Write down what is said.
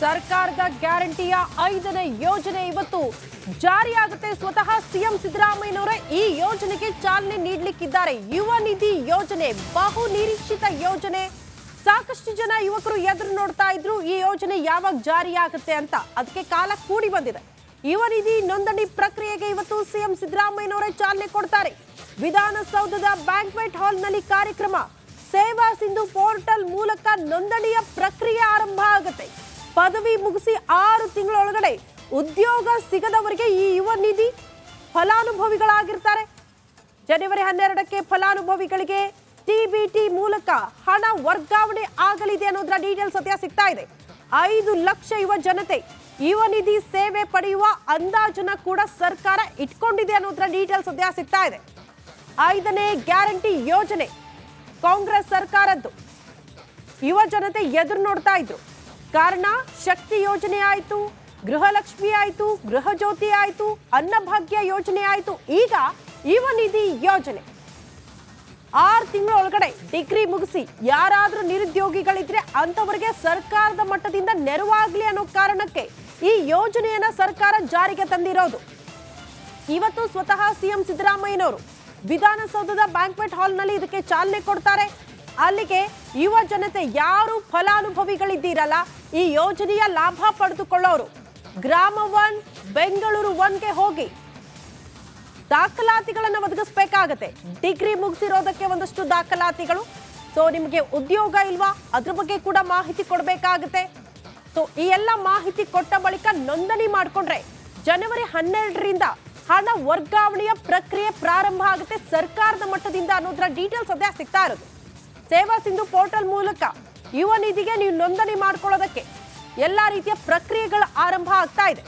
ಸರ್ಕಾರದ ಗ್ಯಾರಂಟಿಯ 5ನೇ ಯೋಜನೆ ಇವತ್ತು ಜಾರಿಯಾಗುತ್ತೆ. ಸ್ವತಃ ಸಿಎಂ ಸಿದ್ದರಾಮಯ್ಯನವರೇ ಈ ಯೋಜನೆಗೆ ಚಾಲನೆ ನೀಡಲಿಕ್ಕಿದ್ದಾರೆ. ಯುವ ನಿಧಿ ಯೋಜನೆ ಬಹು ನಿರೀಕ್ಷಿತ ಯೋಜನೆ. ಸಾಕಷ್ಟು ಜನ ಯುವಕರು ಎದುರು ನೋಡ್ತಾ ಇದ್ರು ಈ ಯೋಜನೆ ಯಾವಾಗ ಜಾರಿಯಾಗುತ್ತೆ ಅಂತ. ಅದಕ್ಕೆ ಕಾಲ ಕೂಡಿ ಬಂದಿದೆ. ಯುವ ನಿಧಿ ನೋಂದಣಿ ಪ್ರಕ್ರಿಯೆಗೆ ಇವತ್ತು ಸಿಎಂ ಸಿದ್ದರಾಮಯ್ಯನವರೇ ಚಾಲನೆ ಕೊಡ್ತಾರೆ. ವಿಧಾನಸೌಧದ ಬ್ಯಾಂಕ್ವೆಟ್ ಹಾಲ್ನಲ್ಲಿ ಕಾರ್ಯಕ್ರಮ. ಸೇವಾ ಸಿಂಧು ಪೋರ್ಟಲ್ ಮೂಲಕ ನೋಂದಣಿಯ ಪ್ರಕ್ರಿಯೆ ಆರಂಭ ಆಗುತ್ತೆ. ಪದವಿ ಮುಗಿಸಿ 6 ತಿಂಗಳೊಳಗಡೆ ಉದ್ಯೋಗ ಸಿಗದವರಿಗೆ ಈ ಯುವ ನಿಧಿ ಫಲಾನುಭವಿಗಳಾಗಿರ್ತಾರೆ. ಜನವರಿ 12ಕ್ಕೆ ಫಲಾನುಭವಿಗಳಿಗೆ ಟಿಬಿಟಿ ಮೂಲಕ ಹಣ ವರ್ಗಾವಣೆ ಆಗಲಿದೆ ಅನ್ನೋದರ ಡೀಟೇಲ್ಸ್ ಸದ್ಯ ಸಿಗ್ತಾ ಇದೆ. 5 ಲಕ್ಷ ಯುವ ಜನತೆ ಯುವ ನಿಧಿ ಸೇವೆ ಪಡೆಯುವ ಅಂದಾಜನ್ನ ಕೂಡ ಸರ್ಕಾರ ಇಟ್ಕೊಂಡಿದೆ ಅನ್ನೋದರ ಡೀಟೇಲ್ಸ್ ಸದ್ಯ ಸಿಗ್ತಾ ಇದೆ. 5ನೇ ಗ್ಯಾರಂಟಿ ಯೋಜನೆ ಕಾಂಗ್ರೆಸ್ ಸರ್ಕಾರದ್ದು. ಯುವ ಜನತೆ ಎದುರು ನೋಡ್ತಾ ಇದ್ರು. ಕಾರಣ ಶಕ್ತಿ ಯೋಜನೆ ಆಯ್ತು, ಗೃಹಲಕ್ಷ್ಮಿ ಆಯ್ತು, ಗೃಹ ಜ್ಯೋತಿ ಆಯ್ತು, ಅನ್ನಭಾಗ್ಯ ಯೋಜನೆ ಆಯ್ತು. ಈಗ ಯುವ ನಿಧಿ ಯೋಜನೆ 6 ತಿಂಗಳ ಒಳಗಡೆ ಡಿಗ್ರಿ ಮುಗಿಸಿ ಯಾರಾದ್ರೂ ನಿರುದ್ಯೋಗಿಗಳಿದ್ರೆ ಅಂತವರಿಗೆ ಸರ್ಕಾರದ ಮಟ್ಟದಿಂದ ನೆರವಾಗ್ಲಿ ಅನ್ನೋ ಕಾರಣಕ್ಕೆ ಈ ಯೋಜನೆಯನ್ನ ಸರ್ಕಾರ ಜಾರಿಗೆ ತಂದಿರೋದು. ಇವತ್ತು ಸ್ವತಃ ಸಿಎಂ ಸಿದ್ದರಾಮಯ್ಯನವರು ವಿಧಾನಸೌಧದ ಬ್ಯಾಂಕ್ವೆಟ್ ಹಾಲ್ನಲ್ಲಿ ಇದಕ್ಕೆ ಚಾಲನೆ ಕೊಡ್ತಾರೆ. ಅಲ್ಲಿಗೆ ಯುವ ಜನತೆ ಯಾರು ಫಲಾನುಭವಿಗಳಿದ್ದೀರಲ್ಲ, ಈ ಯೋಜನೆಯ ಲಾಭ ಪಡೆದುಕೊಳ್ಳೋರು ಗ್ರಾಮ 1 ಬೆಂಗಳೂರು 1ಗೆ ಹೋಗಿ ದಾಖಲಾತಿಗಳನ್ನು ಒದಗಿಸಬೇಕಾಗತ್ತೆ. ಡಿಗ್ರಿ ಮುಗಿಸಿರೋದಕ್ಕೆ ಒಂದಷ್ಟು ದಾಖಲಾತಿಗಳು. ಸೊ ನಿಮಗೆ ಉದ್ಯೋಗ ಇಲ್ವಾ ಅದ್ರ ಬಗ್ಗೆ ಕೂಡ ಮಾಹಿತಿ ಕೊಡಬೇಕಾಗುತ್ತೆ. ಸೊ ಈ ಎಲ್ಲ ಮಾಹಿತಿ ಕೊಟ್ಟ ಬಳಿಕ ನೋಂದಣಿ ಮಾಡಿಕೊಂಡ್ರೆ ಜನವರಿ 12ರಿಂದ ಹಣ ವರ್ಗಾವಣೆಯ ಪ್ರಕ್ರಿಯೆ ಪ್ರಾರಂಭ ಆಗುತ್ತೆ ಸರ್ಕಾರದ ಮಟ್ಟದಿಂದ ಅನ್ನೋದರ ಡೀಟೇಲ್ಸ್ ಸದ್ಯ ಸಿಗ್ತಾ ಇರೋದು. ಸೇವಾ ಸಿಂಧು ಪೋರ್ಟಲ್ ಮೂಲಕ ಯುವ ನಿಧಿಗೆ ನೀವು ನೋಂದಣಿ ಮಾಡ್ಕೊಳ್ಳೋದಕ್ಕೆ ಎಲ್ಲಾ ರೀತಿಯ ಪ್ರಕ್ರಿಯೆಗಳು ಆರಂಭ ಆಗ್ತಾ ಇದೆ.